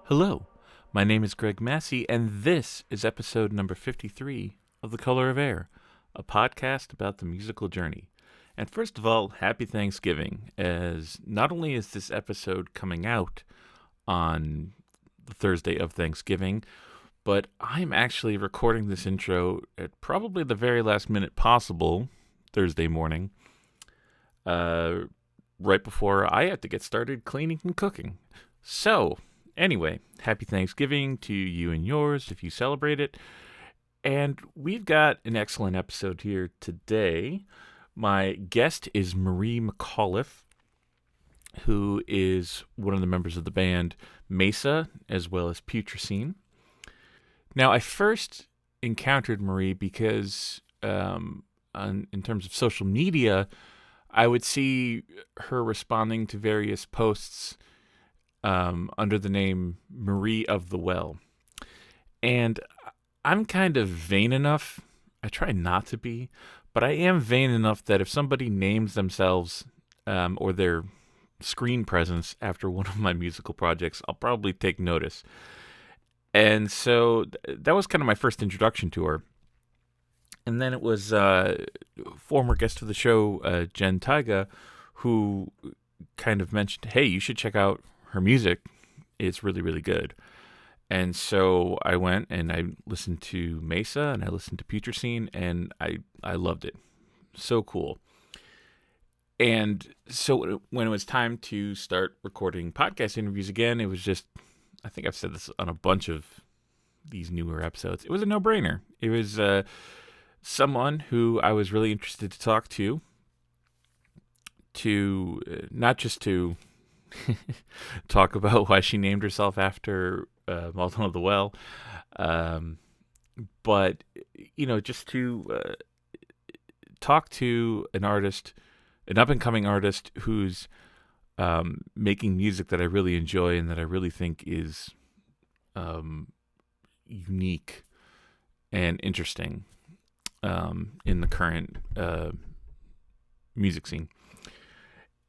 Hello, my name is Greg Massi, and this is episode number 53 of The Color of Air, a podcast about the musical journey. And first of all, happy Thanksgiving, as not only is this episode coming out on the Thursday of Thanksgiving, but I'm actually recording this intro at probably the very last minute possible, Thursday morning, right before I have to get started cleaning and cooking. So, anyway, happy Thanksgiving to you and yours if you celebrate it. And we've got an excellent episode here today. My guest is Marie McAuliffe, who is one of the members of the band Mesa as well as Putrescine. Now, I first encountered Marie because in terms of social media, I would see her responding to various posts under the name Marie of the Well. And I'm kind of vain enough, I try not to be, but I am vain enough that if somebody names themselves or their screen presence after one of my musical projects, I'll probably take notice. And so that was kind of my first introduction to her. And then it was former guest of the show, Jen Taiga, who kind of mentioned, hey, you should check out her music. It's really, really good. And so I went and I listened to Mesa and I listened to Putrescine, and I loved it. So cool. And so when it was time to start recording podcast interviews again, it was just, I think I've said this on a bunch of these newer episodes, it was a no-brainer. It was someone who I was really interested to talk to not just to talk about why she named herself after Malton of the Well, but, you know, just to talk to an artist, an up-and-coming artist who's making music that I really enjoy and that I really think is unique and interesting in the current music scene.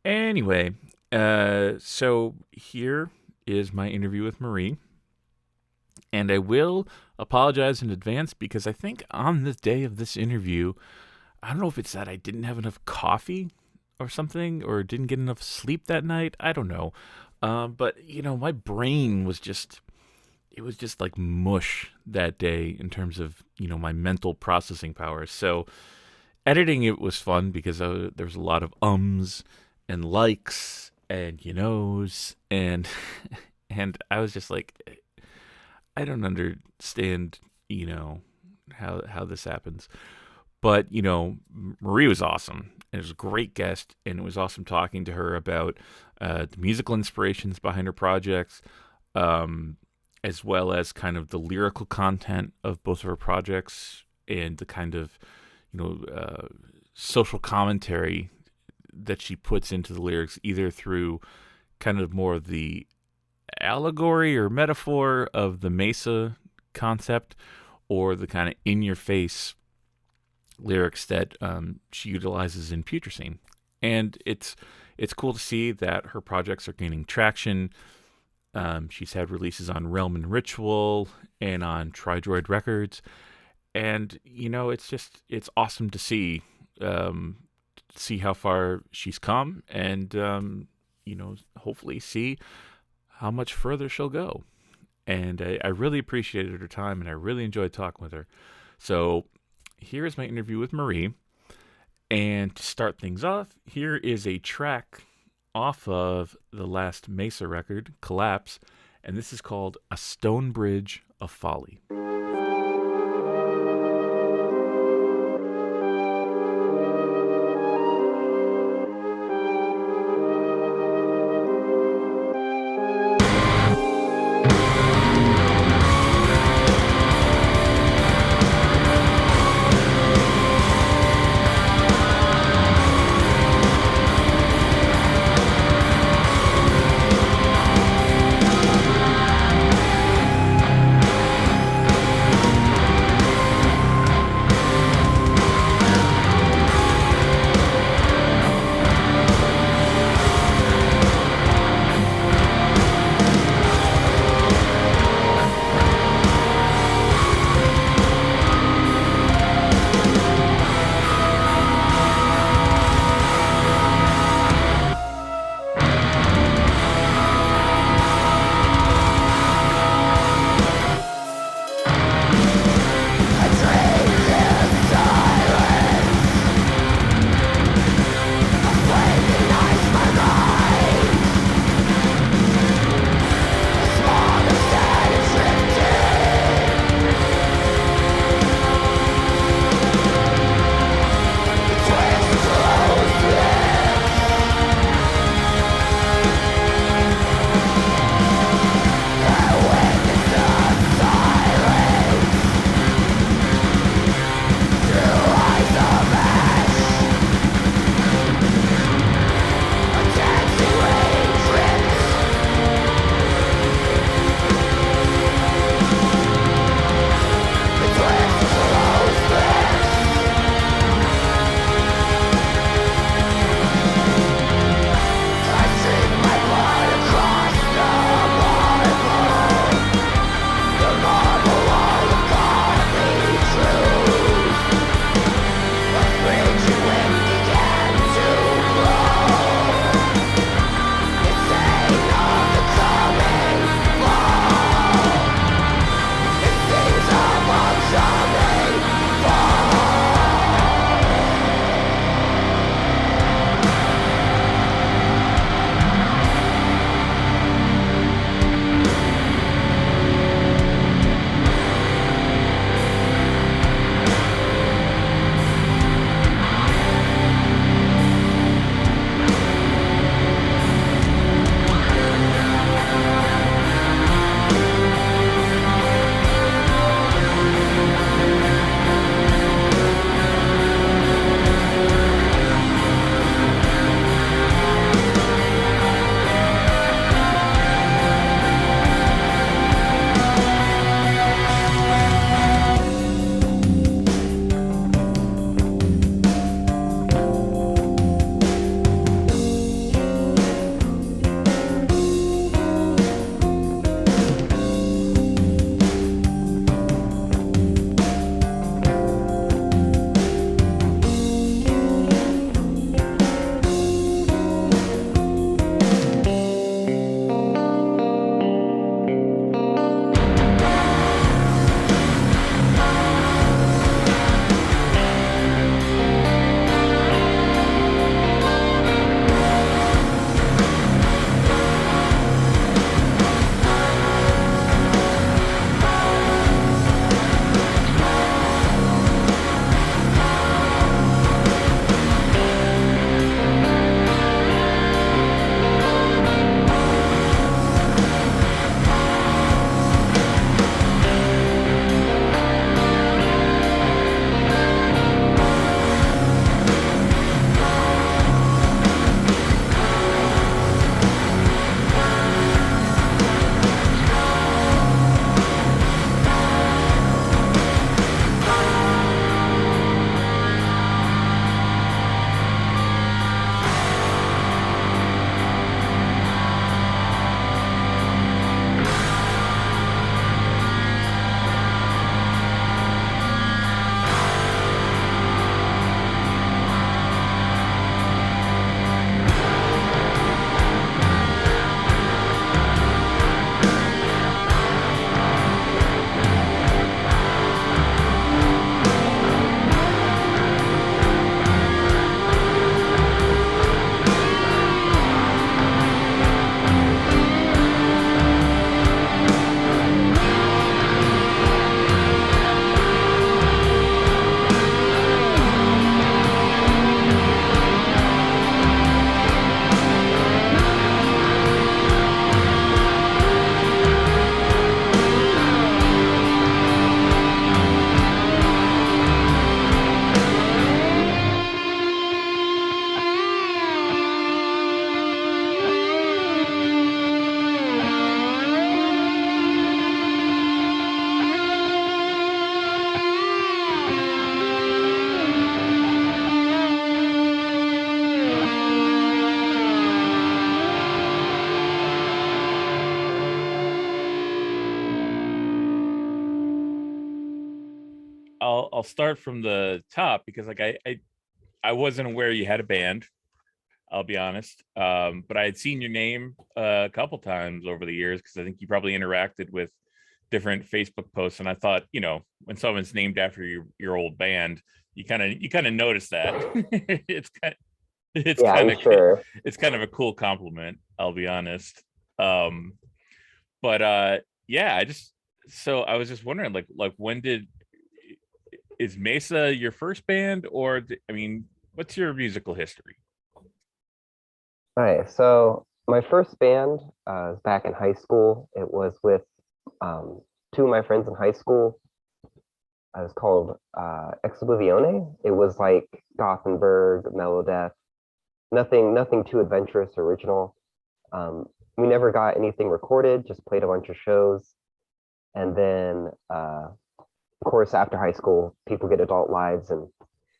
Anyway, so here is my interview with Marie. And I will apologize in advance because I think on the day of this interview, I don't know if it's that I didn't have enough coffee or something, or didn't get enough sleep that night. I don't know. But, you know, my brain was just, it was just like mush that day in terms of, you know, my mental processing power. So editing it was fun because there was a lot of ums and likes and you knows, and and I was just like, I don't understand, you know, how this happens. But, you know, Marie was awesome. It was a great guest, and it was awesome talking to her about the musical inspirations behind her projects, as well as kind of the lyrical content of both of her projects and the kind of, you know, social commentary that she puts into the lyrics, either through kind of more of the allegory or metaphor of the Mesa concept, or the kind of in-your-face lyrics that she utilizes in Putrescine. And it's cool to see that her projects are gaining traction. She's had releases on Realm and Ritual and on Tridroid Records. And, you know, it's awesome to see how far she's come, and, you know, hopefully see how much further she'll go. And I really appreciated her time, and I really enjoyed talking with her. So here is my interview with Marie. And to start things off, here is a track off of the last Mesa record, Collapse, and this is called A Stone Bridge of Folly. I'll start from the top because like I wasn't aware you had a band. I'll be honest. But I had seen your name a couple times over the years because I think you probably interacted with different Facebook posts, and I thought, when someone's named after your old band, you kind of notice that. it's kind it's Yeah, kind I'm of sure. it's kind of a cool compliment. I'll be honest. Um, but yeah, so I was just wondering, like when did is Mesa your first band, or I mean, what's your musical history? All right, so my first band was back in high school. It was with um, two of my friends in high school. It was called Ex Oblivione. It was like Gothenburg, Melodeath, nothing too adventurous or original. Um, we never got anything recorded, just played a bunch of shows. And then, of course, after high school, people get adult lives and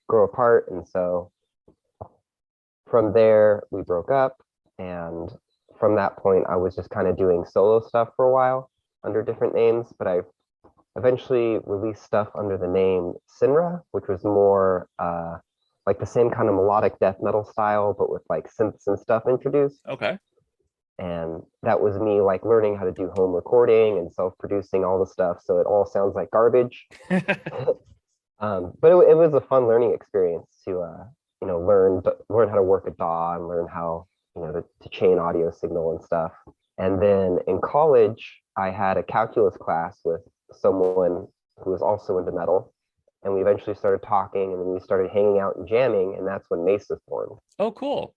grow apart. And so from there, we broke up. And from that point, I was just kind of doing solo stuff for a while under different names. But I eventually released stuff under the name Sinra, which was more like the same kind of melodic death metal style, but with like synths and stuff introduced. Okay. And that was me like learning how to do home recording and self-producing all the stuff. So it all sounds like garbage. But it was a fun learning experience to learn how to work a DAW and learn how to chain audio signal and stuff. And then in college, I had a calculus class with someone who was also into metal, and we eventually started talking, and then we started hanging out and jamming, and that's when Mesa formed. Oh, cool.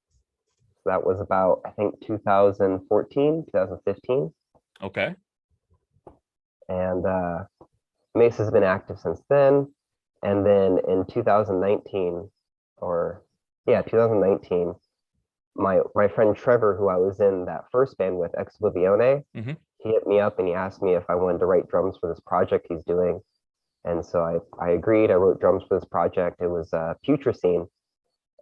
So that was about, I think, 2014, 2015, Okay. and Mesa's been active since then. And then in 2019, or yeah, 2019, my friend Trevor, who I was in that first band with, Ex Oblivione, Hmm. he hit me up and he asked me if I wanted to write drums for this project he's doing. And so I agreed. I wrote drums for this project. It was Putrescine.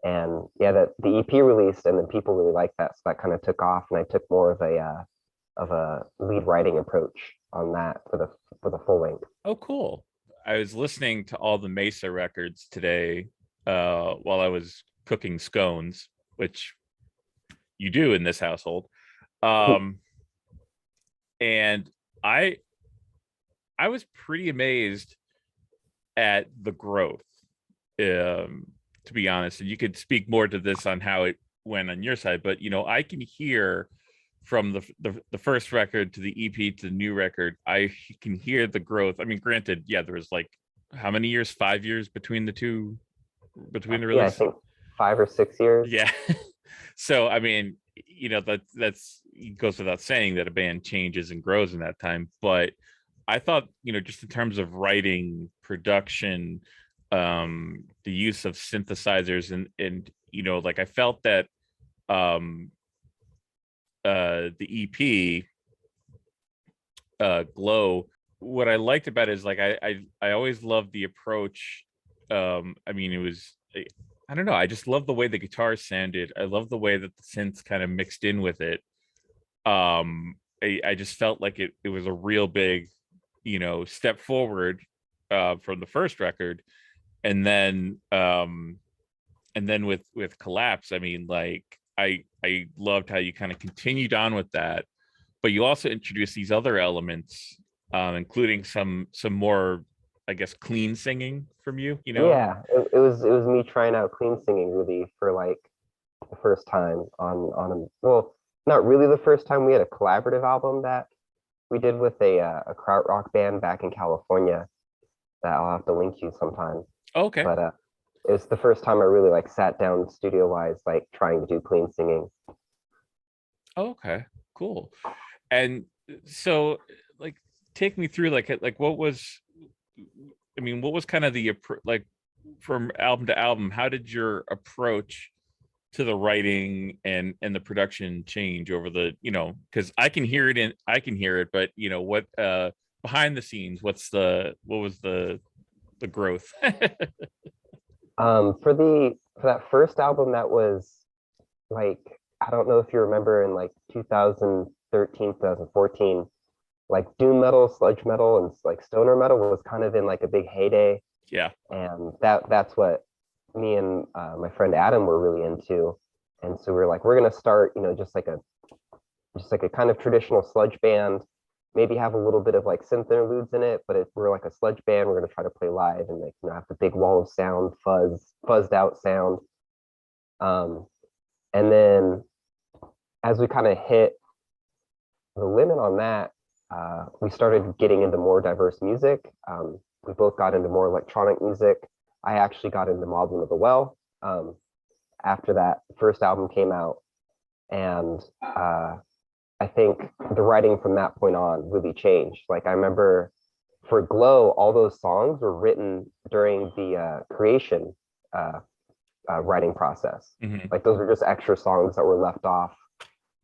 And yeah, that the EP released, and then people really liked that, so that kind of took off. And I took more of a lead writing approach on that for the full length. Oh, cool. I was listening to all the Mesa records today while I was cooking scones, which you do in this household. Um, and I I was pretty amazed at the growth, to be honest. And you could speak more to this on how it went on your side, but I can hear from the first record to the EP to the new record, I can hear the growth. I mean, granted, yeah, there was like how many years? 5 years between the two, between the Yeah, I release. think 5 or 6 years. Yeah. So I mean, that's it goes without saying that a band changes and grows in that time. But I thought, just in terms of writing, production, the use of synthesizers and like I felt that um the EP Glow, what I liked about it is like I always loved the approach. I mean, it was I don't know, I just love the way the guitar sounded. I love the way that the synths kind of mixed in with it. I just felt like it was a real big, step forward from the first record. And then with Collapse, I mean, like I loved how you kind of continued on with that, but you also introduced these other elements, including some more, I guess, clean singing from you. Yeah, it was me trying out clean singing really for like the first time on well, not really the first time. We had a collaborative album that we did with a krautrock band back in California that I'll have to link you sometime. Okay. But it was the first time I really like sat down studio wise, like trying to do clean singing. Okay, cool. And so, like, take me through like what was, I mean, what was kind of like from album to album, how did your approach to the writing and the production change over because I can hear it, but what behind the scenes, what was the growth? For that first album, that was like, I don't know if you remember, in like 2013, 2014, like doom metal, sludge metal, and like stoner metal was kind of in like a big heyday. Yeah. and that's what me and my friend Adam were really into. And so we were like, we're gonna start, just like a kind of traditional sludge band, maybe have a little bit of like synth interludes in it, but we're like a sludge band. We're gonna try to play live and like have the big wall of sound, fuzzed out sound. Um, and then as we kind of hit the limit on that, we started getting into more diverse music. We both got into more electronic music. I actually got into Maudlin of the Well after that first album came out, and I think the writing from that point on really changed. Like I remember for Glow, all those songs were written during the creation uh, writing process. Hmm. Like those were just extra songs that were left off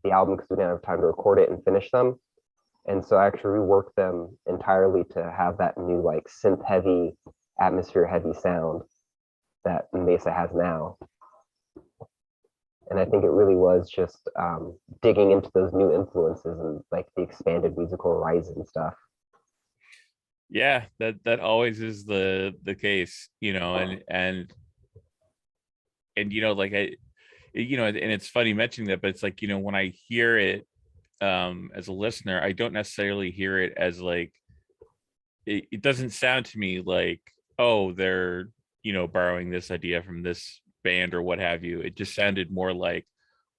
the album because we didn't have time to record it and finish them. And so I actually reworked them entirely to have that new like synth heavy, atmosphere heavy sound that Mesa has now. And I think it really was just digging into those new influences and like the expanded musical horizon stuff. Yeah, that always is the case, and like and it's funny mentioning that, but it's like, when I hear it as a listener, I don't necessarily hear it as like it doesn't sound to me like, oh, they're borrowing this idea from this band or what have you. It just sounded more like,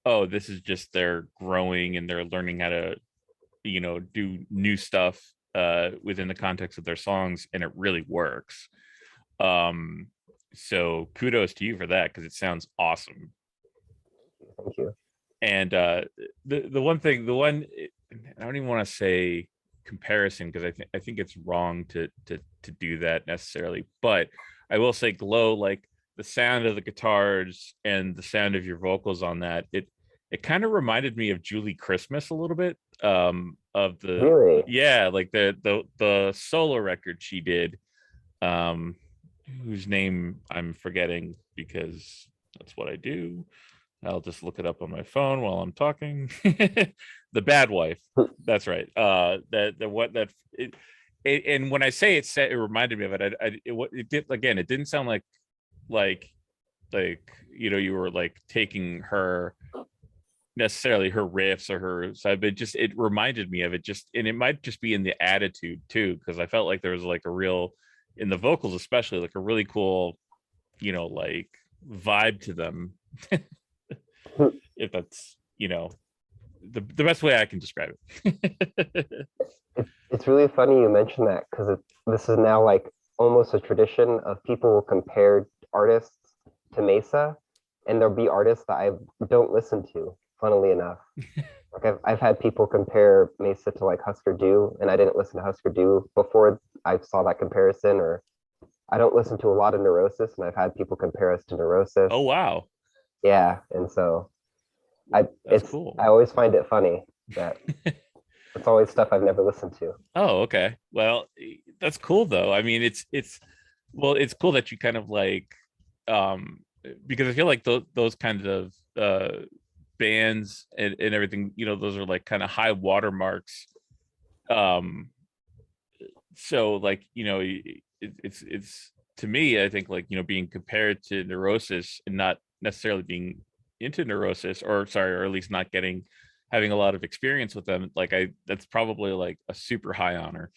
oh, this is just they're growing and they're learning how to do new stuff within the context of their songs, and it really works. um so kudos to you for that, because it sounds awesome. Thank you. And the one thing, I don't even want to say comparison, because I think it's wrong to do that necessarily, but I will say Glow, like the sound of the guitars and the sound of your vocals on that, it kind of reminded me of Julie Christmas a little bit, of the, Really? yeah, like the solo record she did, um whose name I'm forgetting because that's what I do. I'll just look it up on my phone while I'm talking. The Bad Wife. That's right. That the what that it, and when I say it reminded me of it. It did, again. It didn't sound like like you were like taking her, necessarily her riffs or her side, but just it reminded me of it. Just, and it might just be in the attitude too, because I felt like there was like a real, in the vocals especially, like a really cool, like vibe to them. If that's the best way I can describe it. It's really funny you mention that because this is now like almost a tradition of people will compare artists to Mesa, and there'll be artists that I don't listen to, funnily enough. Like I've had people compare Mesa to like Husker Du, and I didn't listen to Husker Du before I saw that comparison, or I don't listen to a lot of Neurosis, and I've had people compare us to Neurosis. Oh wow, Yeah, and so that's cool. I always find it funny that it's always stuff I've never listened to. Oh, okay. Well, that's cool though. I mean, it's cool that you kind of like, um because I feel like those kinds of bands and everything, those are like kind of high watermarks. Um so like, it's to me, I think, like, being compared to Neurosis and not necessarily being into Neurosis, or sorry, or at least not having a lot of experience with them, like, that's probably like a super high honor.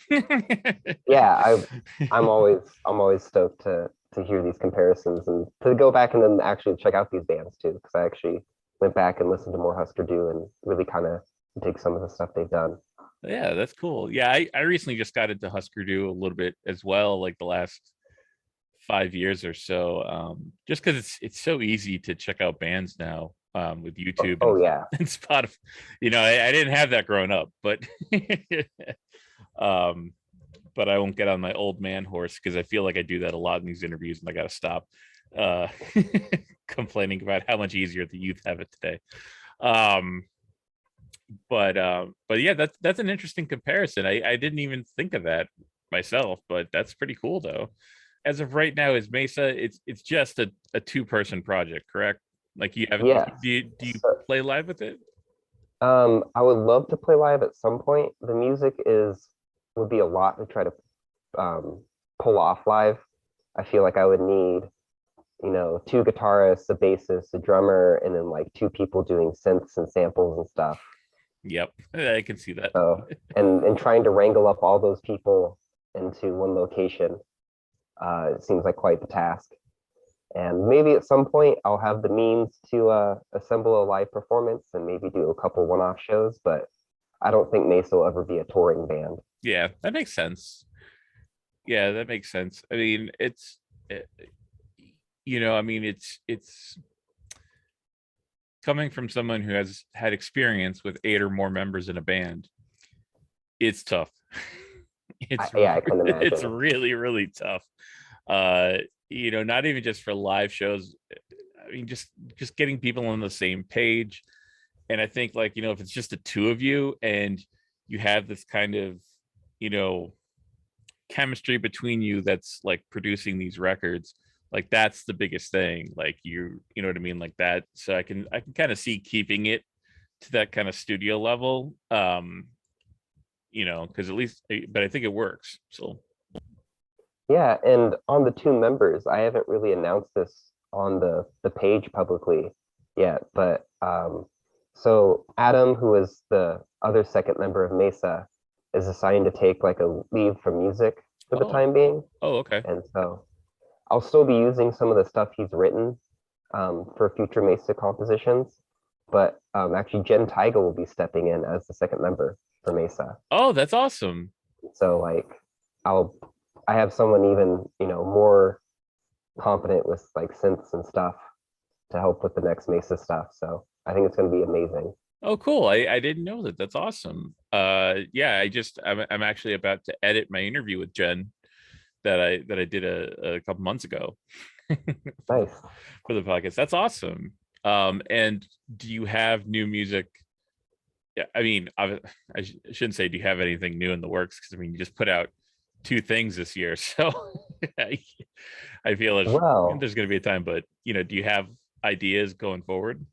Yeah, I'm always stoked to hear these comparisons and to go back and then actually check out these bands too, because I actually went back and listened to more Husker Du and really kind of dig some of the stuff they've done. Yeah, that's cool. Yeah, I recently just got into Husker Du a little bit as well, like the last 5 years or so, just because it's so easy to check out bands now, with YouTube Oh and yeah. and Spotify. I didn't have that growing up, but um, but I won't get on my old man horse, because I feel like I do that a lot in these interviews, and I got to stop uh, complaining about how much easier the youth have it today. Um, but yeah, that's an interesting comparison. I didn't even think of that myself, but that's pretty cool though. As of right now, is Mesa, it's just a two-person project, correct? Like, you have, Yes. do you So, play live with it? I would love to play live at some point. The music is would be a lot to try to um, pull off live. I feel like I would need, you know, two guitarists, a bassist, a drummer, and then like two people doing synths and samples and stuff. Yep, I can see that. So, and trying to wrangle up all those people into one location, it seems like quite the task. And maybe at some point I'll have the means to assemble a live performance and maybe do a couple one-off shows, but I don't think Mesa will ever be a touring band. Yeah, that makes sense. Yeah, that makes sense. I mean, I mean, it's coming from someone who has had experience with 8 or more members in a band. It's tough. Yeah, I can imagine. It's really, really tough. Not even just for live shows. I mean, just getting people on the same page. And I think, like, if it's just the two of you and you have this kind of, chemistry between you that's like producing these records, like that's the biggest thing. Like you know what I mean, like that. So I can kind of see keeping it to that kind of studio level, because at least, but I think it works. So yeah, and on the two members, I haven't really announced this on the page publicly yet, but so Adam, who is the other second member of Mesa, is assigned to take like a leave from music for the time being. Oh, okay. And so I'll still be using some of the stuff he's written for future Mesa compositions, but actually Jen Taiga will be stepping in as the second member for Mesa. Oh, that's awesome. So like I have someone even, more competent with like synths and stuff to help with the next Mesa stuff. So I think it's going to be amazing. Oh, cool. I didn't know that. That's awesome. Yeah, I'm actually about to edit my interview with Jen that I did a couple months ago. Nice. For the podcast. That's awesome. And do you have new music? Yeah, I mean, I shouldn't say do you have anything new in the works, because I mean, you just put out 2 things this year, so I feel there's going to be a time. But do you have ideas going forward?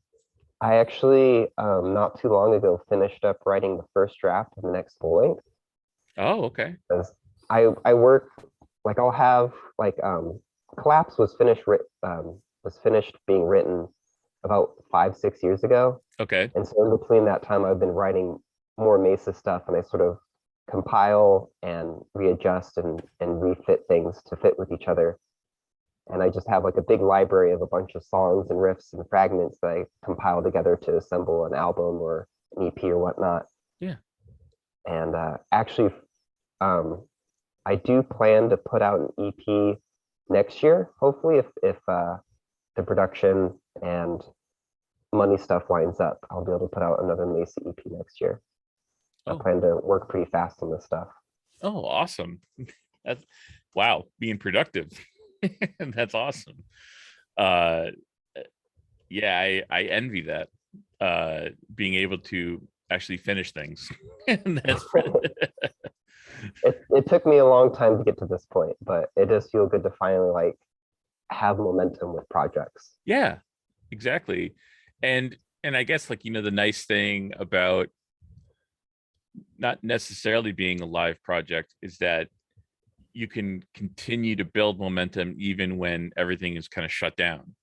I actually not too long ago finished up writing the first draft of the next full length. Oh, okay. Because I work like I'll have like Collapse was finished being written about 5-6 years ago. Okay. And so in between that time, I've been writing more Mesa stuff, and I sort of compile and readjust and refit things to fit with each other. And I just have like a big library of a bunch of songs and riffs and fragments that I compile together to assemble an album or an EP or whatnot. Yeah. And actually, I do plan to put out an EP next year, hopefully, if the production and money stuff lines up. I'll be able to put out another Mesa EP next year. I plan to work pretty fast on this stuff. Oh, awesome. That's, wow, being productive. That's awesome. Yeah, I envy that. Being able to actually finish things. That's it took me a long time to get to this point, but it does feel good to finally like have momentum with projects. Yeah, exactly. And I guess, like, the nice thing about not necessarily being a live project is that you can continue to build momentum even when everything is kind of shut down.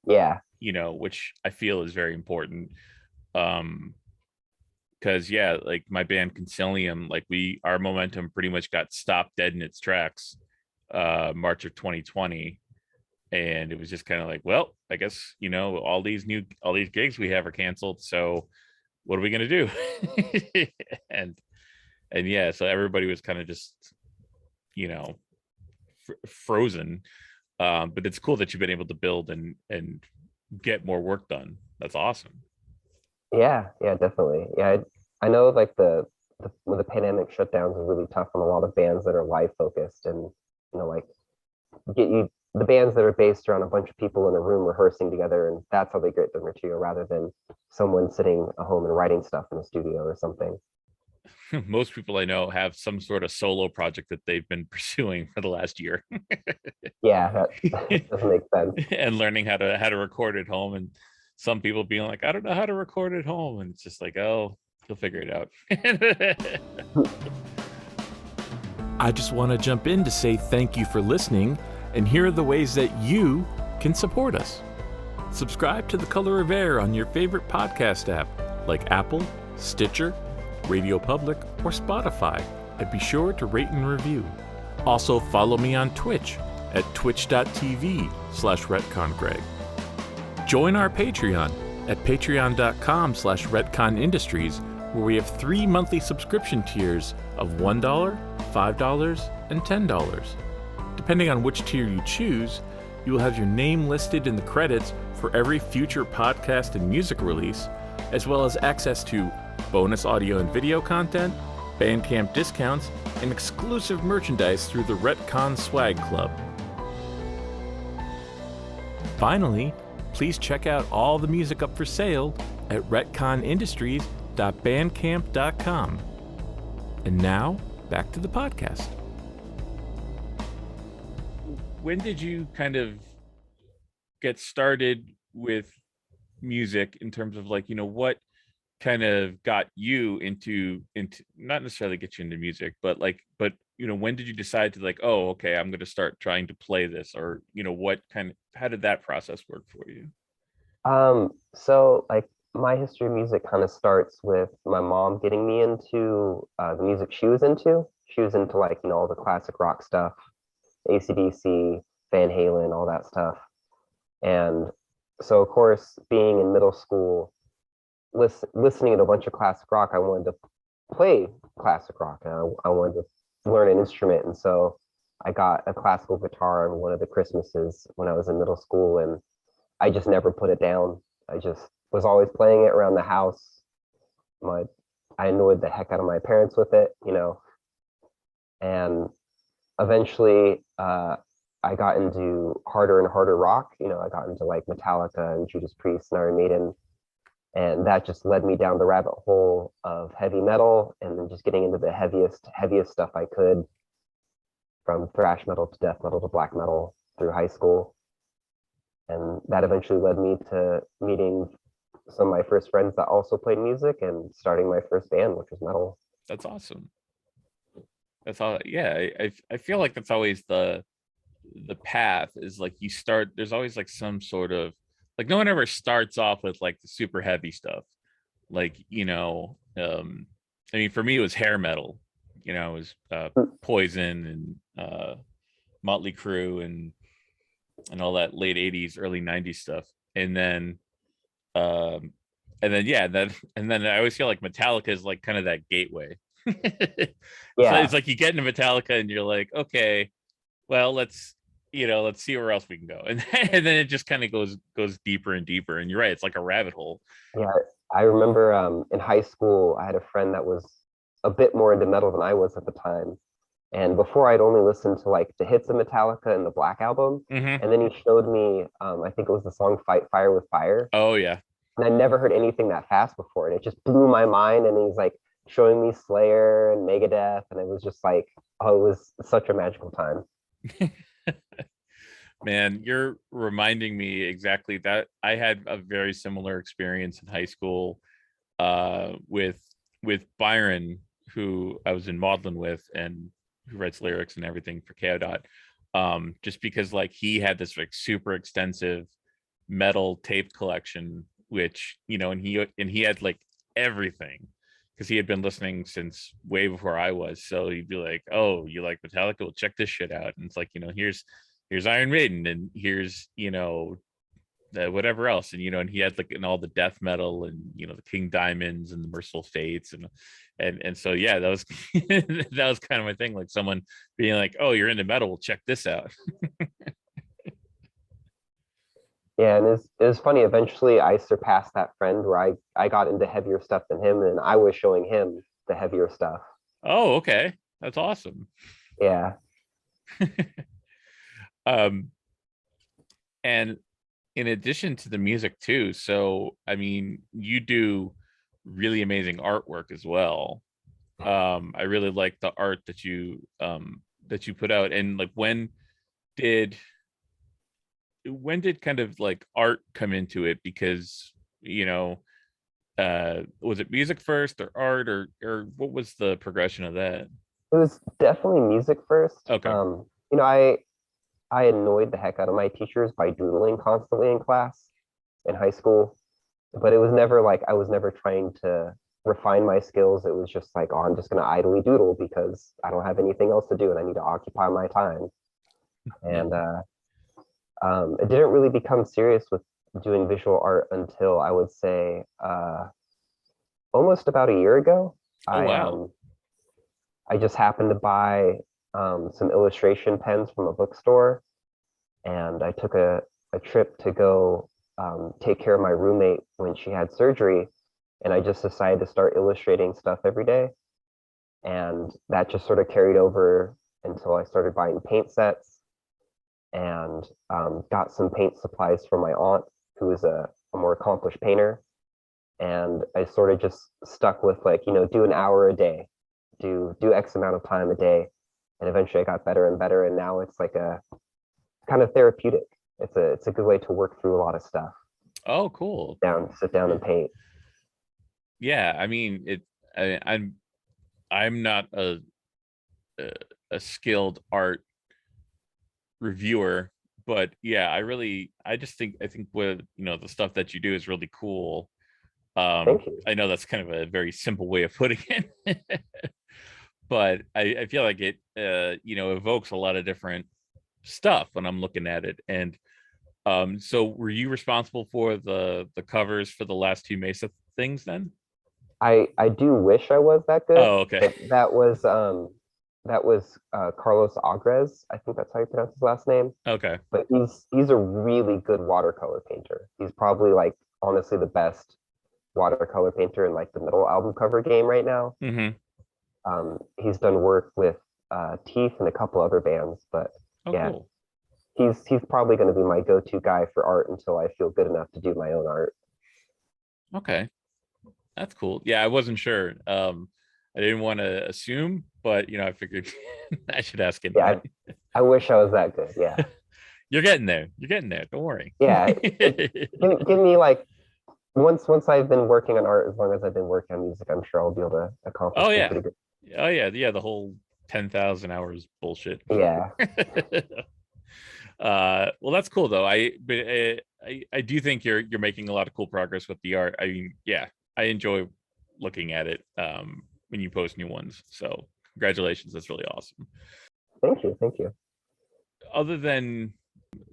Yeah. Which I feel is very important. Because yeah, like my band Concilium, like our momentum pretty much got stopped dead in its tracks March of 2020. And it was just kind of like, well, I guess, all these gigs we have are canceled. So what are we going to do? and yeah, so everybody was kind of just, frozen. But it's cool that you've been able to build and get more work done. That's awesome. Yeah, definitely. Yeah, I know like when the pandemic shutdowns are really tough on a lot of bands that are live focused, and like the bands that are based around a bunch of people in a room rehearsing together, and that's how they get their material, rather than someone sitting at home and writing stuff in a studio or something. Most people I know have some sort of solo project that they've been pursuing for the last year. Yeah, that doesn't make sense. And learning how to record at home, and some people being like, I don't know how to record at home, and it's just like, oh, you'll figure it out. I just want to jump in to say thank you for listening. And here are the ways that you can support us. Subscribe to The Color of Air on your favorite podcast app like Apple, Stitcher, Radio Public, or Spotify, and be sure to rate and review. Also, follow me on Twitch at twitch.tv/retcongreg. Join our Patreon at patreon.com/Ret Con Industries, where we have 3 monthly subscription tiers of $1, $5, and $10. Depending on which tier you choose, you will have your name listed in the credits for every future podcast and music release, as well as access to bonus audio and video content, Bandcamp discounts, and exclusive merchandise through the Ret Con Swag Club. Finally, please check out all the music up for sale at retconindustries.bandcamp.com. And now, back to the podcast. When did you kind of get started with music in terms of like, what kind of got you into not necessarily get you into music, but when did you decide to like, oh, okay, I'm going to start trying to play this, or how did that process work for you? So like my history of music kind of starts with my mom getting me into the music she was into. She was into like, all the classic rock stuff, AC/DC, Van Halen, all that stuff. And so, of course, being in middle school, listening to a bunch of classic rock, I wanted to play classic rock, and I wanted to learn an instrument. And so I got a classical guitar on one of the Christmases when I was in middle school, and I just never put it down. I just was always playing it around the house. I annoyed the heck out of my parents with it, and eventually I got into harder and harder rock. I got into like Metallica and Judas Priest and Iron Maiden, and that just led me down the rabbit hole of heavy metal, and then just getting into the heaviest stuff I could, from thrash metal to death metal to black metal through high school. And that eventually led me to meeting some of my first friends that also played music and starting my first band, which was metal. That's awesome. That's all. Yeah, I feel like that's always the path, is like you start, there's always like some sort of like, no one ever starts off with like the super heavy stuff, like I mean, for me it was hair metal, it was Poison and Motley Crue and all that late 80s early 90s stuff. And then I always feel like Metallica is like kind of that gateway. Yeah. So it's like you get into Metallica and you're like, okay, well, let's see where else we can go. And then it just kind of goes deeper and deeper. And you're right, it's like a rabbit hole. Yeah, I remember in high school, I had a friend that was a bit more into metal than I was at the time. And before, I'd only listened to like the hits of Metallica and the Black Album. Mm-hmm. And then he showed me, I think it was the song Fight Fire with Fire. Oh, yeah. And I never heard anything that fast before. And it just blew my mind. And he's like showing me Slayer and Megadeth. And it was just like, oh, it was such a magical time. Man, you're reminding me exactly that. I had a very similar experience in high school with Byron, who I was in Maudlin with, and who writes lyrics and everything for Chaodot. Just because like he had this like super extensive metal tape collection, which and he had like everything, because he had been listening since way before I was. So he'd be like, "Oh, you like Metallica? Well, check this shit out." And it's like, here's Iron Maiden, and here's whatever else, and and he had like all the death metal, and the King Diamonds and the Merciful Fates, and so yeah, that was that was kind of my thing, like someone being like, "Oh, you're into metal? Well, check this out." Yeah, and it was funny. Eventually, I surpassed that friend where I got into heavier stuff than him, and I was showing him the heavier stuff. Oh, okay, that's awesome. Yeah. And in addition to the music too, so I mean, you do really amazing artwork as well. I really like the art that you put out. And like, when did kind of like art come into it? Because was it music first or art, or what was the progression of that? It was definitely music first. Okay. I I annoyed the heck out of my teachers by doodling constantly in class in high school, but it was never like I was never trying to refine my skills. It was just like, oh, I'm just gonna idly doodle because I don't have anything else to do and I need to occupy my time. And it didn't really become serious with doing visual art until I would say almost about a year ago. Oh I wow. um I just happened to buy some illustration pens from a bookstore, and I took a trip to go take care of my roommate when she had surgery, and I just decided to start illustrating stuff every day, and that just sort of carried over until I started buying paint sets and got some paint supplies from my aunt, who is a more accomplished painter. And I sort of just stuck with like, do an hour a day, do X amount of time a day. And eventually I got better and better. And now it's like a kind of therapeutic. It's a good way to work through a lot of stuff. Oh, cool. Sit down and paint. Yeah, I mean, I'm not a, a skilled art reviewer, but yeah, I just think I think with the stuff that you do is really cool. Thank you. I know that's kind of a very simple way of putting it, but I feel like it evokes a lot of different stuff when I'm looking at it. And so were you responsible for the covers for the last two Mesa things then? I do wish I was that good, Oh, okay. but that was Carlos Agres. I think that's how you pronounce his last name. Okay. But he's a really good watercolor painter. He's probably like honestly the best watercolor painter in like the metal album cover game right now. Mm-hmm. He's done work with Teeth and a couple other bands, but Oh, yeah, cool. he's probably going to be my go-to guy for art until I feel good enough to do my own art. Okay. That's cool. Yeah, I wasn't sure. I didn't want to assume, but I figured I should ask Yeah, anyway. I wish I was that good. Yeah, You're getting there. You're getting there. Don't worry. yeah. Give me like once I've been working on art, as long as I've been working on music, I'm sure I'll be able to accomplish Oh some yeah. pretty good. Oh yeah. Yeah. The whole 10,000 hours bullshit. Yeah, Well, that's cool though. I do think you're making a lot of cool progress with the art. I mean, yeah, I enjoy looking at it when you post new ones. So congratulations. That's really awesome. thank you, thank you. Other than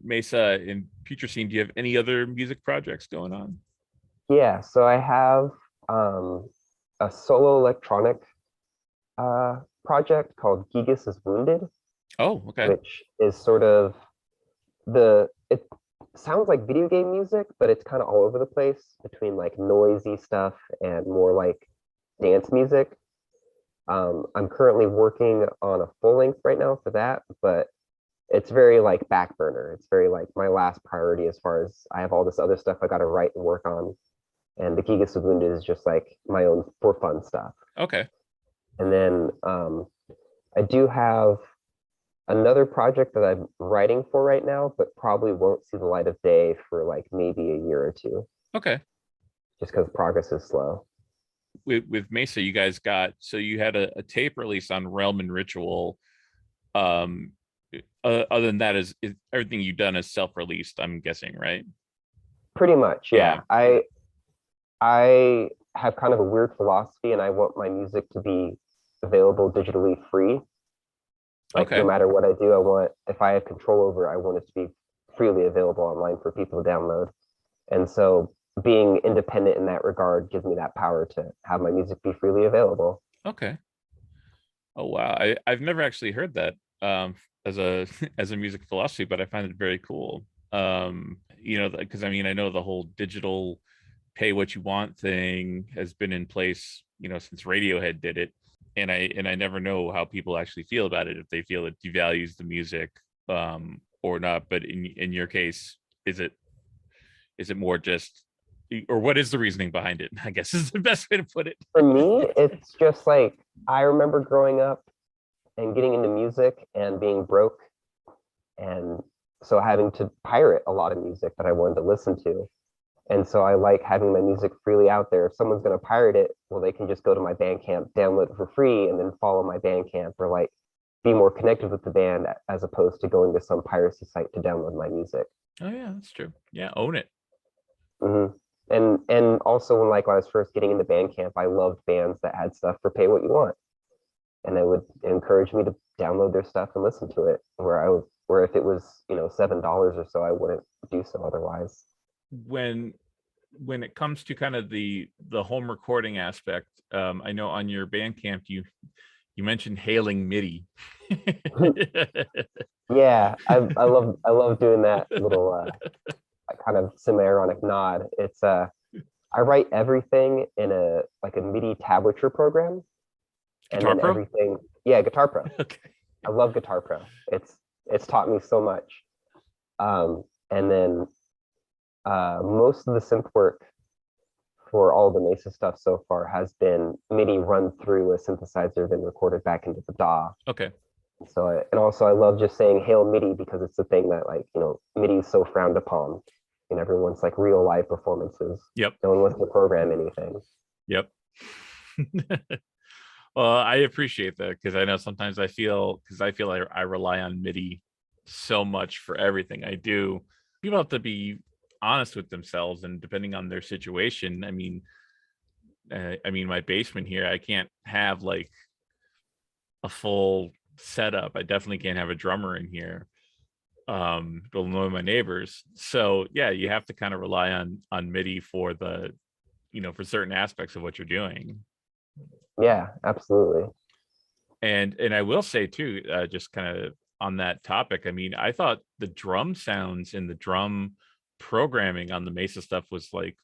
Mesa and Putrescine, do you have any other music projects going on? Yeah, so I have um, a solo electronic project called Gigas is Wounded, Oh, okay. which is sort of it sounds like video game music, but it's kind of all over the place between like noisy stuff and more like dance music. I'm currently working on a full length right now for that, but it's very like back burner. It's very like my last priority as far as I have all this other stuff I got to write and work on. And the Gigas of Wounded is just like my own for fun stuff. Okay. And then I do have another project that I'm writing for right now, but probably won't see the light of day for like maybe a year or two, Okay. just because progress is slow. With Mesa, you guys got so you had a tape release on Realm and Ritual. Um, Other than that, is everything you've done is self-released? I'm guessing, right? Pretty much, Yeah. yeah. I have kind of a weird philosophy, and I want my music to be available digitally free. Like no Okay. matter what I do, I want if I have control over, I want it to be freely available online for people to download. And so being independent in that regard gives me that power to have my music be freely available. Okay. Oh wow. I've never actually heard that as a as a music philosophy, but I find it very cool. Because I mean I know the whole digital pay what you want thing has been in place, since Radiohead did it. And I never know how people actually feel about it, if they feel it devalues the music or not. But in your case, is it more just, or what is the reasoning behind it? I guess is the best way to put it. For me, it's just like I remember growing up and getting into music and being broke, and so having to pirate a lot of music that I wanted to listen to. And so I like having my music freely out there. If someone's going to pirate it, well, they can just go to my Bandcamp, download it for free, and then follow my Bandcamp or like be more connected with the band as opposed to going to some piracy site to download my music. Oh yeah, that's true. Yeah, own it. Hmm. And also when like when I was first getting into Bandcamp, I loved bands that had stuff for pay what you want, and they would encourage me to download their stuff and listen to it. Where if it was $7 or so, I wouldn't do so otherwise. When it comes to kind of the home recording aspect, I know on your Bandcamp you mentioned hailing MIDI. Yeah, I love doing that little kind of semi-ironic nod. It's I write everything in a MIDI tablature program, and Guitar then Pro? everything, yeah, Guitar Pro. Okay. I love Guitar Pro. It's taught me so much. And then most of the synth work for all the Mesa stuff so far has been MIDI run through a synthesizer, then recorded back into the DAW. Okay. So, and also I love just saying "Hail MIDI" because it's the thing that MIDI is so frowned upon in everyone's like real live performances. Yep. No one wants to program anything. Yep. Well, I appreciate that because I know sometimes I feel I rely on MIDI so much for everything I do. People have to be honest with themselves, and depending on their situation, I mean, my basement here, I can't have like a full setup. I definitely can't have a drummer in here. It'll annoy my neighbors. So yeah, you have to kind of rely on MIDI for the, for certain aspects of what you're doing. Yeah, absolutely. And I will say too, just kind of on that topic, I mean, I thought the drum sounds and the drum programming on the Mesa stuff was like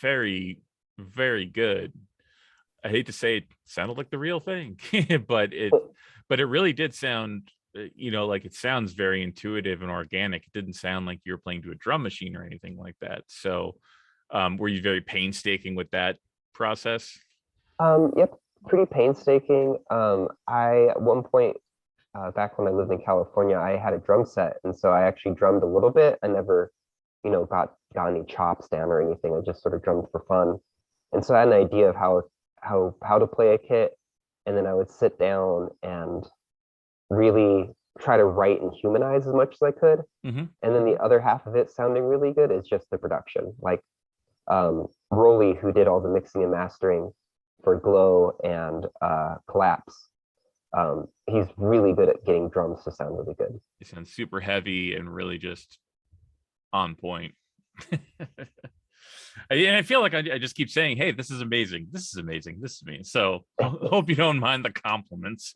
very, very good. I hate to say it sounded like the real thing, but it really did sound, like it sounds very intuitive and organic. It didn't sound like you were playing to a drum machine or anything like that. So, were you very painstaking with that process? Yep, pretty painstaking. I at one point back when I lived in California, I had a drum set, and so I actually drummed a little bit. I never, got any chops down or anything. I just sort of drummed for fun, and so I had an idea of how to play a kit, and then I would sit down and really try to write and humanize as much as I could. Mm-hmm. And then the other half of it sounding really good is just the production. Like Rolly, who did all the mixing and mastering for Glow and Collapse, he's really good at getting drums to sound really good. It sounds super heavy and really just on point. I feel like I just keep saying, hey, this is amazing. This is amazing. This is amazing. So I hope you don't mind the compliments.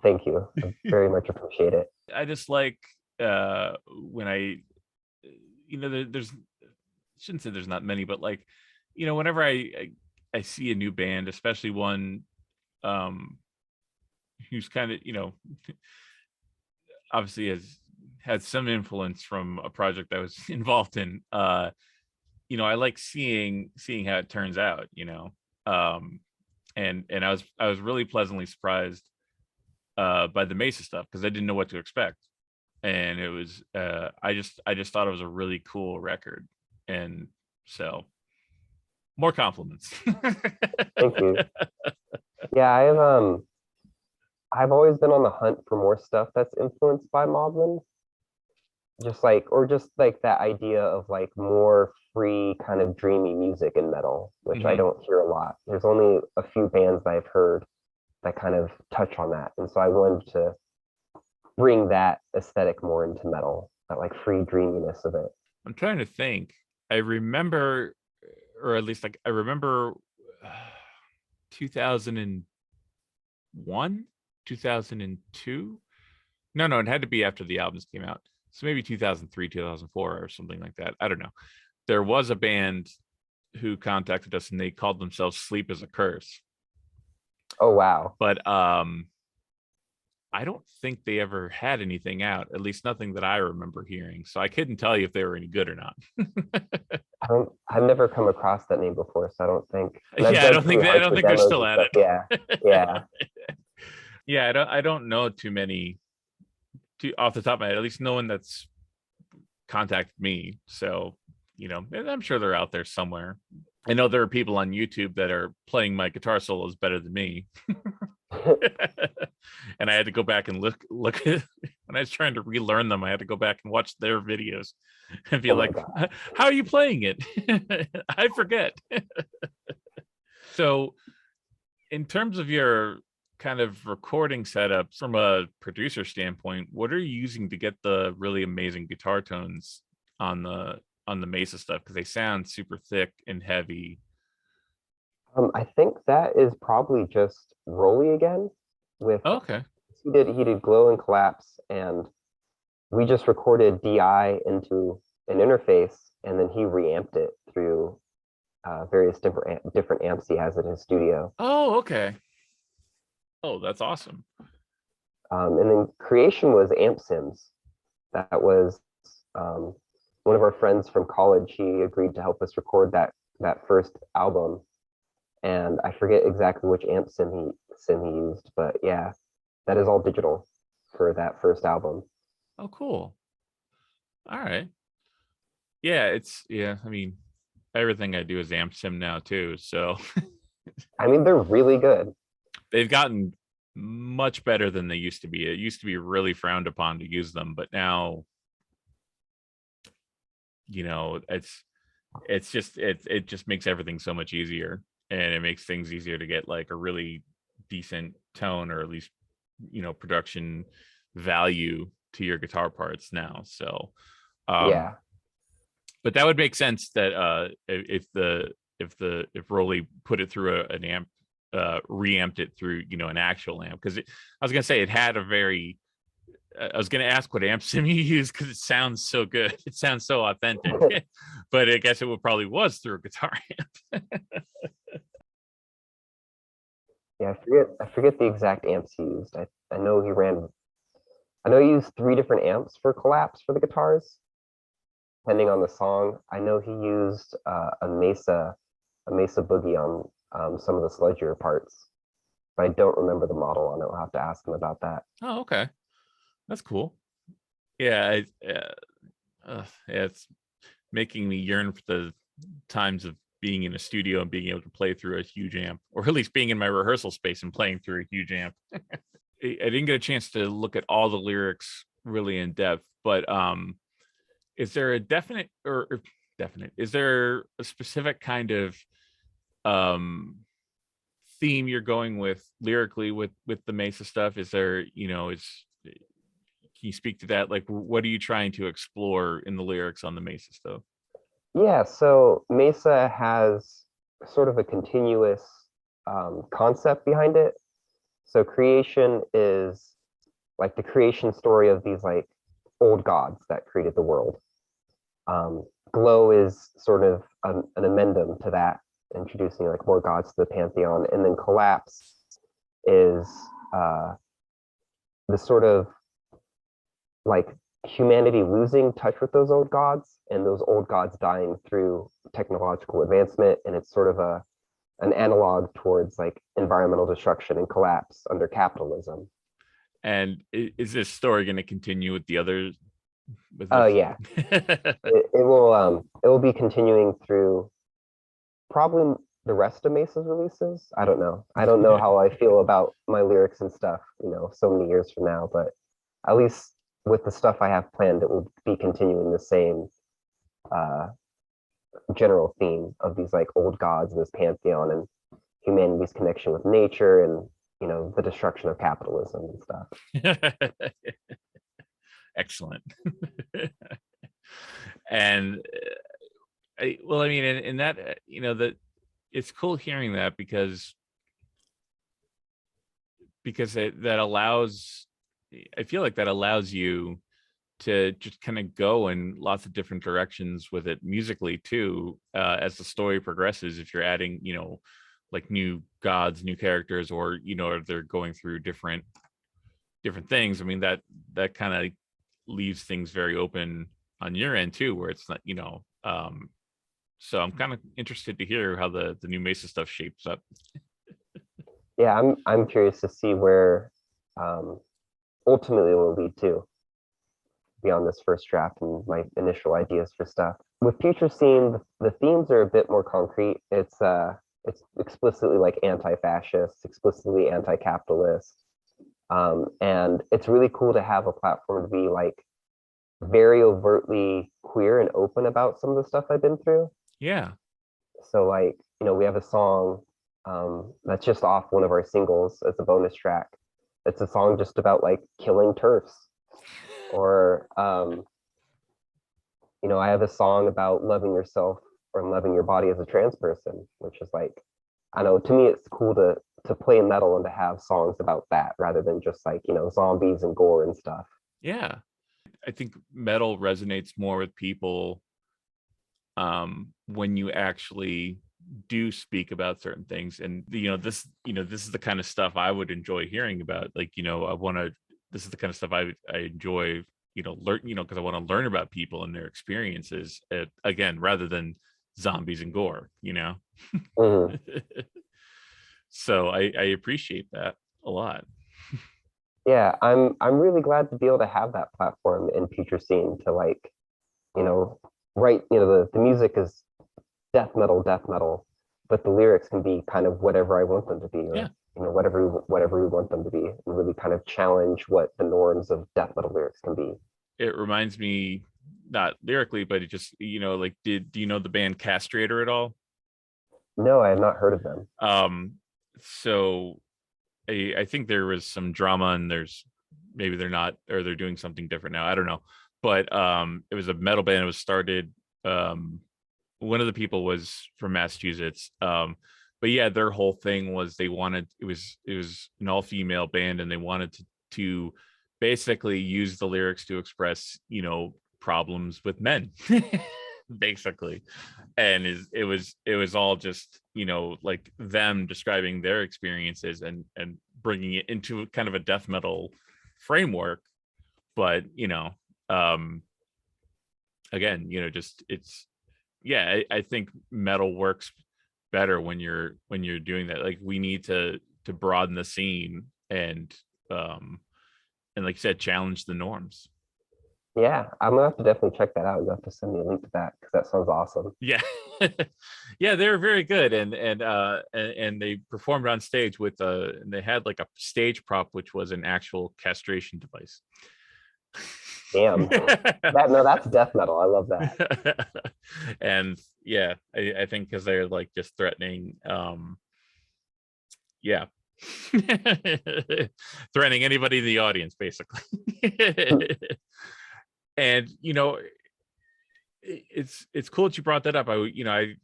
Thank you. I very much appreciate it. I just like when there's, shouldn't say there's not many, but like, whenever I see a new band, especially one who's kind of, obviously has had some influence from a project I was involved in. I like seeing how it turns out, and I was really pleasantly surprised by the Mesa stuff because I didn't know what to expect, and it was I just thought it was a really cool record, and so more compliments. Thank you. Yeah, I've always been on the hunt for more stuff that's influenced by Moblin. Just like that idea of like more free kind of dreamy music in metal, which I don't hear a lot. There's only a few bands that I've heard that kind of touch on that. And so I wanted to bring that aesthetic more into metal, that like free dreaminess of it. I'm trying to think. I remember, or at least like I remember 2001, 2002. No, it had to be after the albums came out. So maybe 2003, 2004 or something like that. I don't know. There was a band who contacted us and they called themselves Sleep is a Curse. Oh, wow. But I don't think they ever had anything out, at least nothing that I remember hearing. So I couldn't tell you if they were any good or not. I've never come across that name before, so I don't think. Yeah, I don't think they're still at it. Yeah. Yeah. Yeah, I don't know too many off the top of my head, at least no one that's contacted me. So, I'm sure they're out there somewhere. I know there are people on YouTube that are playing my guitar solos better than me. And I had to go back and look at, when I was trying to relearn them, I had to go back and watch their videos and be Oh my like, God. how are you playing it? I forget. So in terms of your kind of recording setup from a producer standpoint, what are you using to get the really amazing guitar tones on the Mesa stuff? Because they sound super thick and heavy. I think that is probably just Rolly again with Okay. he did Glow and Collapse, and we just recorded DI into an interface, and then he reamped it through various different amps he has in his studio. Oh, okay. Oh, that's awesome. And then Creation was Amp Sims. That was um, one of our friends from college. He agreed to help us record that first album, and I forget exactly which amp sim he used, but yeah, that is all digital for that first album. Oh, cool. All right. Yeah, yeah, I mean, everything I do is amp sim now too. So I mean, they're really good. they've gotten much better than they used to be. It used to be really frowned upon to use them, but now, it just makes everything so much easier, and it makes things easier to get like a really decent tone, or at least, production value to your guitar parts now. So um Yeah, but that would make sense that if Rolly put it through an amp, reamped it through, an actual amp, because I was gonna say it had a very, I was gonna ask what amp sim you use because it sounds so good, it sounds so authentic, but I guess it would probably was through a guitar amp. yeah. I forget the exact amps he used. I know he ran. I know he used three different amps for Collapse for the guitars, depending on the song. I know he used a Mesa Boogie on some of the sludgier parts, but I don't remember the model on it. I'll have to ask him about that. Oh, okay, that's cool. Yeah, yeah, it's making me yearn for the times of being in a studio and being able to play through a huge amp, or at least being in my rehearsal space and playing through a huge amp. I didn't get a chance to look at all the lyrics really in depth, but is there a definite, is there a specific kind of um theme you're going with lyrically with the Mesa stuff? Is there, can you speak to that? Like, what are you trying to explore in the lyrics on the Mesa stuff? Yeah, so Mesa has sort of a continuous concept behind it. So creation is like the creation story of these like old gods that created the world. Glow is sort of an amendum to that, introducing like more gods to the pantheon, and then Collapse is uh, the sort of like humanity losing touch with those old gods and those old gods dying through technological advancement, and it's sort of an analog towards like environmental destruction and collapse under capitalism. And is this story going to continue with the others? With Oh this? yeah, it will be continuing through probably the rest of Mesa's releases. I don't know. I don't know how I feel about my lyrics and stuff, so many years from now, but at least with the stuff I have planned, it will be continuing the same uh, general theme of these like old gods and this pantheon and humanity's connection with nature and the destruction of capitalism and stuff. Excellent. And well, I mean, in that, that it's cool hearing that, because that allows, I feel like that allows you to just kind of go in lots of different directions with it musically too, as the story progresses. If you're adding, like new gods, new characters, or they're going through different things. I mean, that kind of leaves things very open on your end too, where it's not, so I'm kind of interested to hear how the new Mesa stuff shapes up. Yeah, I'm curious to see where um, ultimately it will lead to beyond this first draft and my initial ideas for stuff. With Future Scene, the themes are a bit more concrete. It's It's explicitly like anti-fascist, explicitly anti-capitalist. And it's really cool to have a platform to be like very overtly queer and open about some of the stuff I've been through. Yeah. So like, we have a song that's just off one of our singles as a bonus track. It's a song just about like killing turfs. Or I have a song about loving yourself or loving your body as a trans person, which is like, I know, to me it's cool to play metal and to have songs about that rather than just like, zombies and gore and stuff. Yeah. I think metal resonates more with people when you actually do speak about certain things. And this is the kind of stuff I would enjoy hearing about. Like, this is the kind of stuff I enjoy, learn, because I want to learn about people and their experiences, again, rather than zombies and gore. Mhm. So I appreciate that a lot. Yeah, I'm really glad to be able to have that platform in Putrescine to like, you know, write, the music is death metal, but the lyrics can be kind of whatever I want them to be, Yeah. or whatever we want them to be, and really kind of challenge what the norms of death metal lyrics can be. It reminds me, not lyrically, but it just, like, do you know the band Castrator at all? No, I have not heard of them. So I think there was some drama, and maybe they're not, or they're doing something different now. I don't know. But it was a metal band. It was started. Um, One of the people was from Massachusetts. But yeah, their whole thing was it was an all female band, and they wanted to basically use the lyrics to express problems with men, basically. And it was all just like them describing their experiences and bringing it into kind of a death metal framework. But um again, just it's yeah, I think metal works better when you're doing that. Like, we need to broaden the scene um and like I said, challenge the norms. Yeah, I'm gonna have to definitely check that out. You have to send me a link to that because that sounds awesome. Yeah. Yeah, they were very good. And they performed on stage and they had like a stage prop which was an actual castration device. Damn, that no, that's death metal. I love that. And yeah, I think because they're like just threatening, yeah, threatening anybody in the audience, basically. And it's cool that you brought that up. I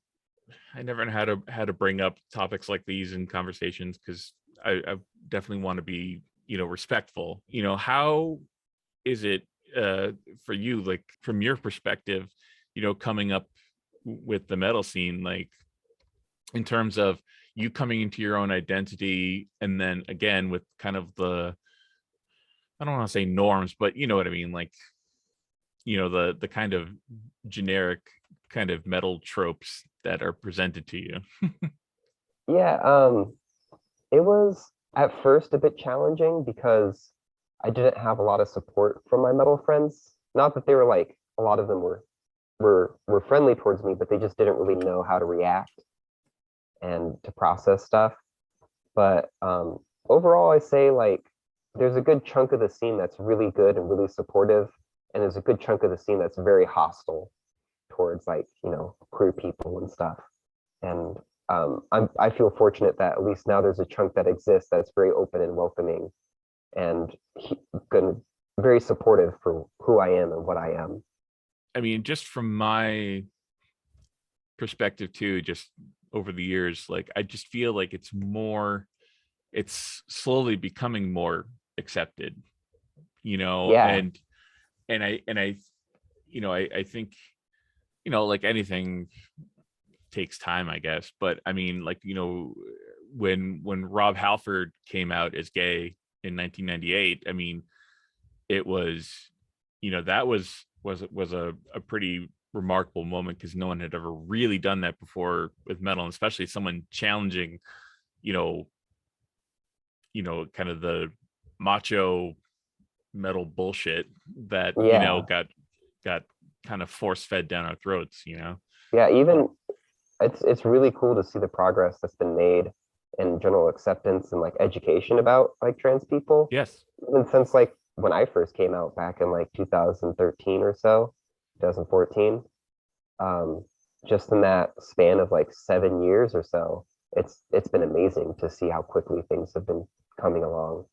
never know how to bring up topics like these in conversations, because I definitely want to be respectful. How is it for you, like, from your perspective, coming up with the metal scene, like, in terms of you coming into your own identity, and then again with kind of I don't want to say norms, but you know what I mean, like, the kind of generic kind of metal tropes that are presented to you. Yeah, it was at first a bit challenging because I didn't have a lot of support from my metal friends. Not that they were like a lot of them were friendly towards me, but they just didn't really know how to react and to process stuff. But overall, I say like there's a good chunk of the scene that's really good and really supportive, and there's a good chunk of the scene that's very hostile towards like queer people and stuff. And I feel fortunate that at least now there's a chunk that exists that's very open and welcoming and good, very supportive for who I am and what I am. I mean, just from my perspective too, just over the years, like, I just feel like it's slowly becoming more accepted, Yeah, and I I think like anything takes time, I guess. But I mean, like, when Rob Halford came out as gay in 1998, I mean, it was that was a pretty remarkable moment, because no one had ever really done that before with metal, and especially someone challenging you know kind of the macho metal bullshit that yeah, got kind of force fed down our throats. yeah. Or, it's really cool to see the progress that's been made in general acceptance and like education about like trans people. Yes. And since like when I first came out back in like 2013 or so, 2014, um, just in that span of like 7 years or so, it's been amazing to see how quickly things have been coming along.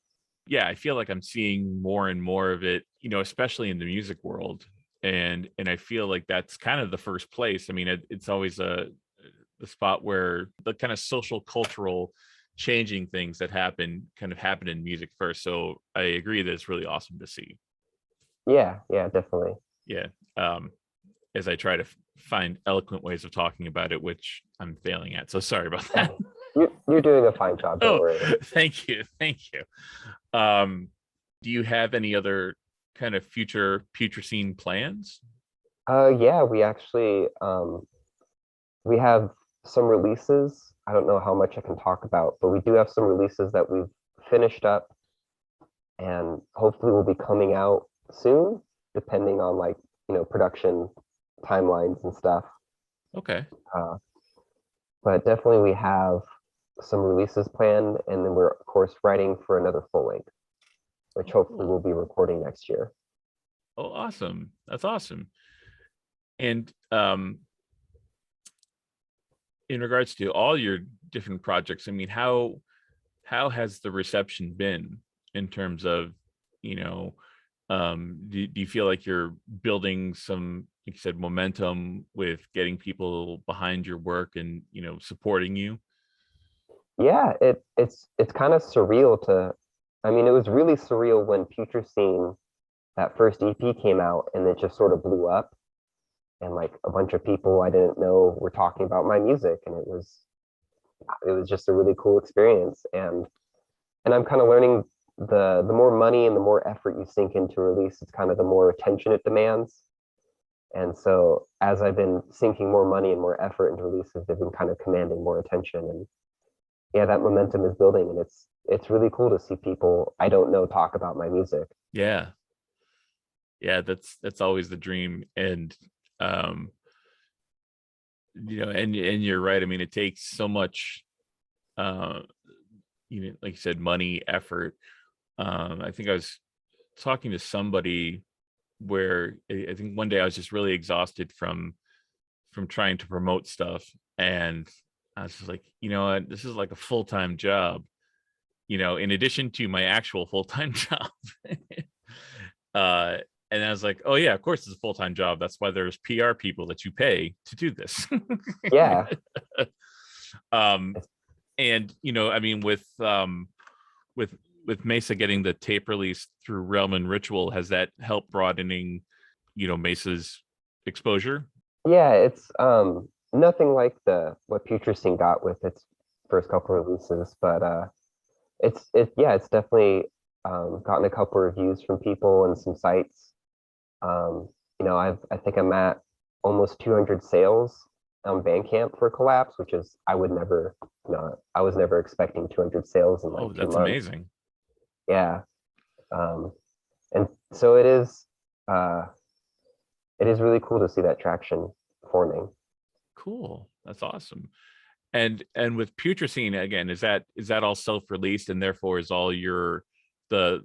Yeah, I feel like I'm seeing more and more of it, especially in the music world. And I feel like that's kind of the first place. I mean, it's always the spot where the kind of social cultural changing things that happen in music first. So I agree that it's really awesome to see. Yeah, yeah, definitely. Yeah. Um, as I try to find eloquent ways of talking about it, which I'm failing at. So sorry about that. You're doing a fine job, don't Oh, worry. thank you. Thank you. Um, do you have any other kind of future Putrescine plans? Yeah, we actually we have some releases. I don't know how much I can talk about, but we do have some releases that we've finished up and hopefully will be coming out soon, depending on like, production timelines and stuff. Okay. Uh, but definitely we have some releases planned, and then we're of course writing for another full length, which Oh, hopefully cool. we'll be recording next year. Oh, awesome. That's awesome. And in regards to all your different projects, I mean, how has the reception been in terms of, you know, do you feel like you're building some, like you said, momentum with getting people behind your work and, supporting you? Yeah, it's kind of surreal to, I mean, it was really surreal when Putrescine, that first EP came out and it just sort of blew up, and like a bunch of people I didn't know were talking about my music, and it was just a really cool experience. And I'm kind of learning the more money and the more effort you sink into a release, it's kind of the more attention it demands. And so as I've been sinking more money and more effort into releases, they've been kind of commanding more attention. And yeah, that momentum is building, and it's really cool to see people I don't know talk about my music. Yeah. Yeah, that's always the dream. And um, and you're right. I mean, it takes so much uh, like you said, money, effort. I think I was talking to somebody where I think one day I was just really exhausted from trying to promote stuff, and I was just like, what, this is like a full-time job, in addition to my actual full-time job. uh and I was like, oh yeah, of course it's a full-time job. That's why there's PR people that you pay to do this. Yeah, um and I mean, with Mesa getting the tape release through Realm and Ritual, has that helped broadening, Mesa's exposure? yeah, it's nothing like the what Putrescine got with its first couple releases, but it's definitely gotten a couple reviews from people and some sites. I think I'm at almost 200 sales on Bandcamp for Collapse, which is I was never expecting 200 sales in like Oh, two that's months. amazing. Yeah, um, and so uh, it is really cool to see that traction forming. Cool. That's awesome. And with Putrescine, again, is that all self-released, and therefore is all the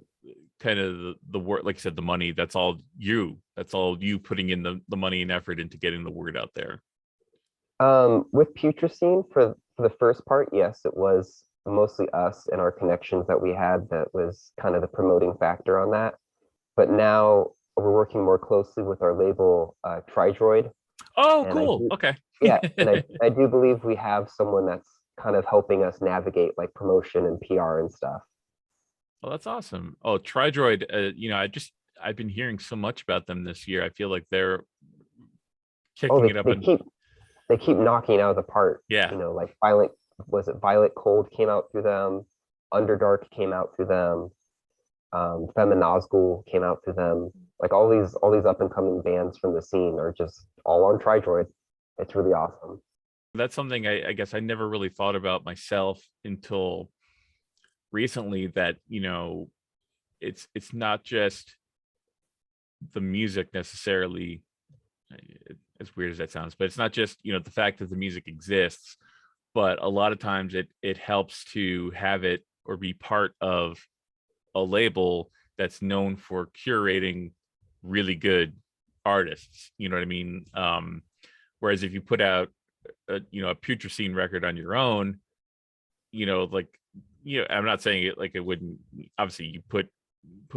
kind of the work, like I said, the money, that's all you putting in the money and effort into getting the word out there? With Putrescine, for the first part, yes, it was mostly us and our connections that we had that was kind of the promoting factor on that. But now we're working more closely with our label, Tridroid, Oh, and I cool. do, Okay. yeah, and I do believe we have someone that's kind of helping us navigate like promotion and PR and stuff. Well, that's awesome. Oh, Tridroid, I've been hearing so much about them this year. I feel like they're Oh, kicking it up, and they keep knocking it out of the park. yeah. Like Violet Cold came out through them, Underdark came out through them, Feminazgul came out through them. Like all these up and coming bands from the scene are just all on Tridroid. It's really awesome. That's something I guess I never really thought about myself until recently, that it's not just the music necessarily. as weird as that sounds, but it's not just, the fact that the music exists, but a lot of times it helps to have it or be part of a label that's known for curating really good artists. You know what I mean? Whereas if you put out a Putrescine record on your own, like, I'm not saying it like it wouldn't. Obviously, you put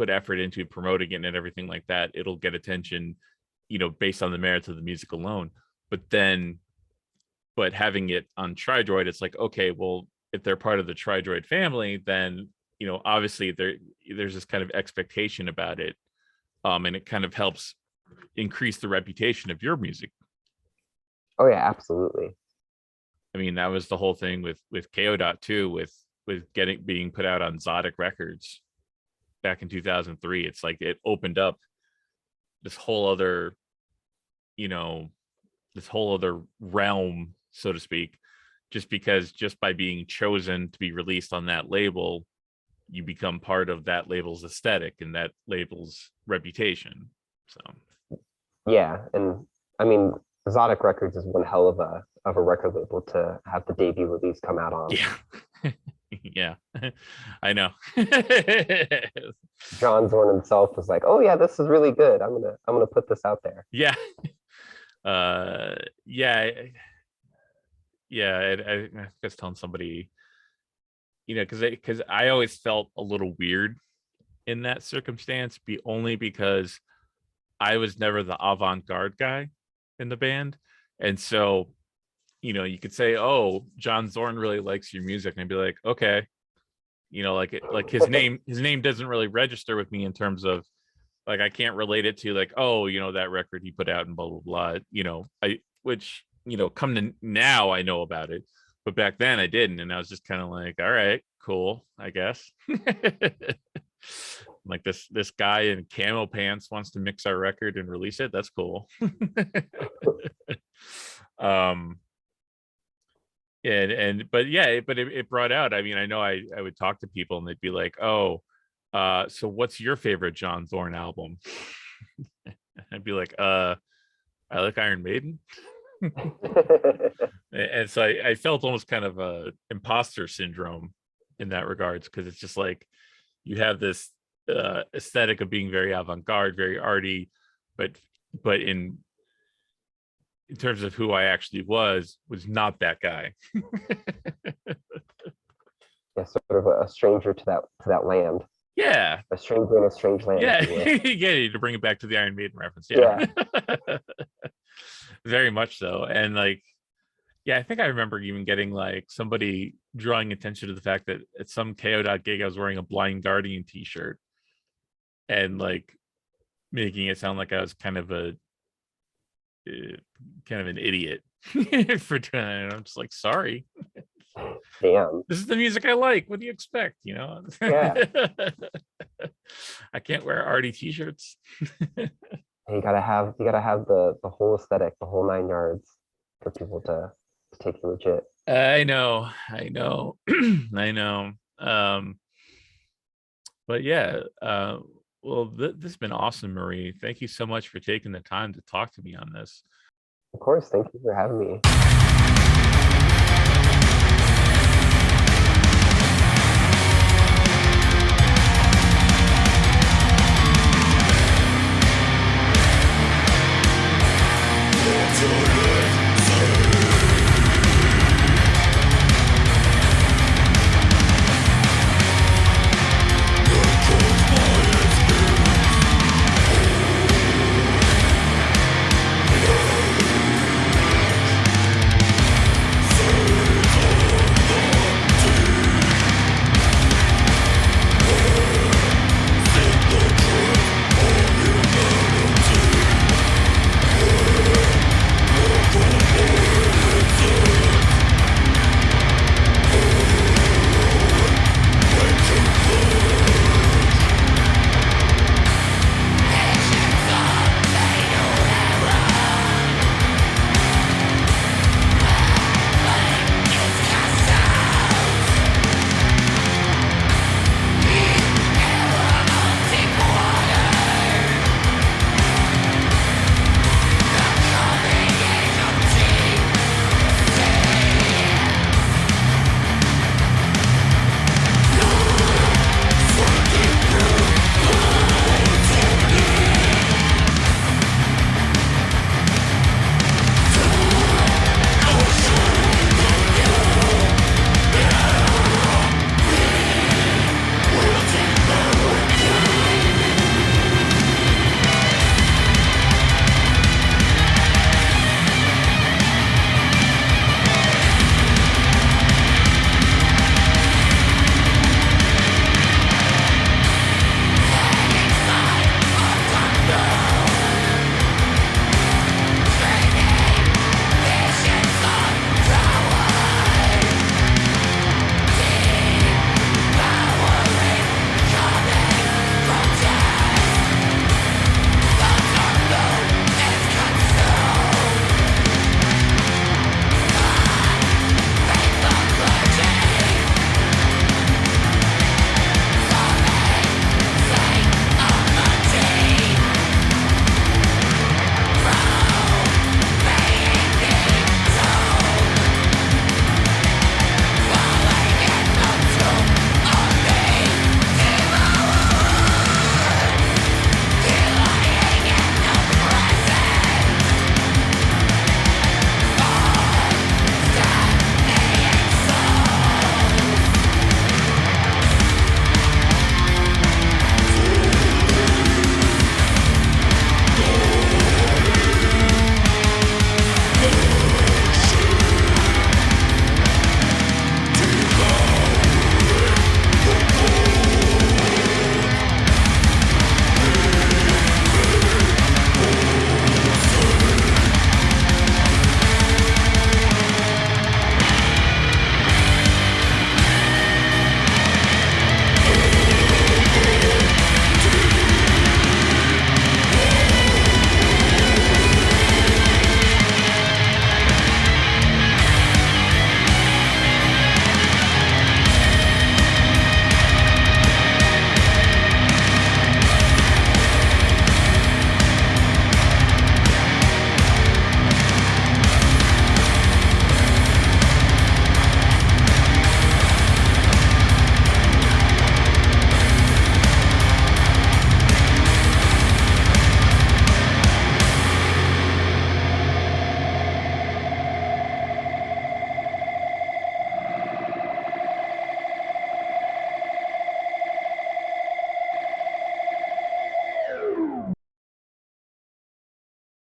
effort into promoting it and everything like that, it'll get attention, based on the merits of the music alone. But having it on Tridroid, it's like, okay, well, if they're part of the Tridroid family, then obviously there's this kind of expectation about it, and it kind of helps increase the reputation of your music. Oh yeah, absolutely. I mean, that was the whole thing with KO.2 with being put out on Zodic Records back in 2003. It's like it opened up this whole other, realm, so to speak, just because just by being chosen to be released on that label, you become part of that label's aesthetic and that label's reputation. So Yeah, and I mean, Zodic Records is one hell of a record label to have the debut release come out on. yeah. Yeah, I know. John Zorn himself was like, "Oh yeah, this is really good. I'm gonna put this out there." Yeah. Yeah. Yeah. I was telling somebody, because I always felt a little weird in that circumstance, only because I was never the avant-garde guy in the band. And so, you could say, "Oh, John Zorn really likes your music," and I'd be like, "Okay." Like his name doesn't really register with me in terms of, like, I can't relate it to, like, oh, that record he put out and blah blah blah. Which come to now I know about it, but back then I didn't, and I was just kind of like, all right, cool, I guess. Like, this guy in camo pants wants to mix our record and release it. That's cool. But yeah, but it brought out, I mean, I know I would talk to people and they'd be like, "Oh, so what's your favorite John Zorn album?" I'd be like, "I like Iron Maiden." And so I felt almost kind of a imposter syndrome in that regards, because it's just like you have this aesthetic of being very avant-garde, very arty, but in terms of who I actually was not that guy. Yeah, sort of a stranger to that land. Yeah. A stranger in a strange land. Yeah. Yeah, to bring it back to the Iron Maiden reference. Yeah. Very much so. And like, yeah, I think I remember even getting like somebody drawing attention to the fact that at some KO gig I was wearing a Blind Guardian t-shirt, and like making it sound like I was kind of an idiot for doing it. And I'm just like, sorry. Damn. This is the music I like. What do you expect? Yeah. I can't wear arty t-shirts. You gotta have the whole aesthetic, the whole 9 yards for people to take you legit. I know. I know. But yeah, well, this has been awesome, Marie. Thank you so much for taking the time to talk to me on this. Of course, thank you for having me.